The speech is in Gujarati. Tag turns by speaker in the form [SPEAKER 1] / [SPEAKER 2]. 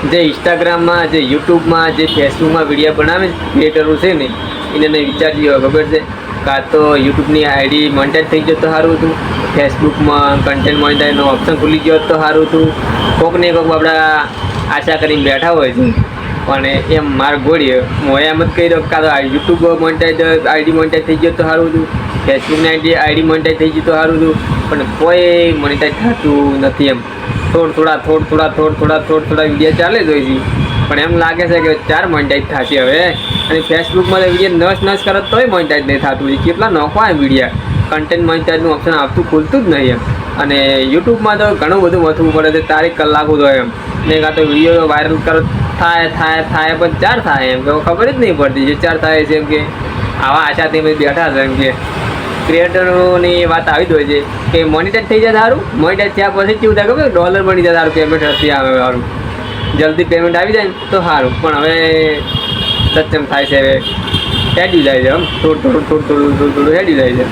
[SPEAKER 1] જે ઇન્સ્ટાગ્રામમાં, જે યુટ્યુબમાં, જે ફેસબુકમાં વિડીયો બનાવે ક્રિએટરો છે ને એને વિચારજી હોય ખબર છે, કાં તો યુટ્યુબની આઈડી મોનેટાઈઝ થઈ ગયો તો સારું હતું, ફેસબુકમાં કન્ટેન્ટ મોનેટાઈઝનો ઓપ્શન ખુલી ગયો તો સારું હતું. કોઈક ને કોઈક આપણા આશા કરીને બેઠા હોય છે, પણ એમ માર ગોળીએ હું એમ જ કહી રહ્યો કાં તો યુટ્યુબ મોનેટાઈઝ આઈડી મોનેટાઈઝ થઈ ગયો તો સારું હતું, ફેસબુકની આઈડી મોનેટાઈઝ થઈ ગયું તો સારું હતું, પણ કોઈ મોનેટાઈઝ થતું નથી. એમ થોડા વિડીયો ચાલે જ હોય છે, પણ એમ લાગે છે કે 4 મોનેટાઈઝ થશે હવે. અને ફેસબુકમાં વિડીયો નસ કરો તોય મોનેટાઈઝ નહીં થતું હોય. કેટલા નોખા એમ વિડીયા કન્ટેન્ટ મોનેટાઈઝનું ઓપ્શન આવતું ખુલતું જ નહીં એમ. અને યુટ્યુબમાં તો ઘણું બધું મથવું પડે છે, તારીખ કલાકો તો એમ ને કાં તો વિડીયો વાયરલ કરો થાય પણ 4 થાય એમ કે ખબર જ નહીં પડતી. જે 4 થાય છે એમ કે આવા આશાથી બેઠા છે એમ કે ક્રિએટરોની વાત આવી જ હોય છે કે મોનેટાઈઝ થઈ જાય સારું, મોનેટાઈઝ થયા પછી કેવું થાય ખબર ડોલર બની જાય સારું, પેમેન્ટ હતી આવે સારું, જલ્દી પેમેન્ટ આવી જાય ને તો સારું. પણ હવે સક્ષમ થાય છે, હવે હેડ્યું જાય છે, આમ થોડું હેડ્યું જાય છે.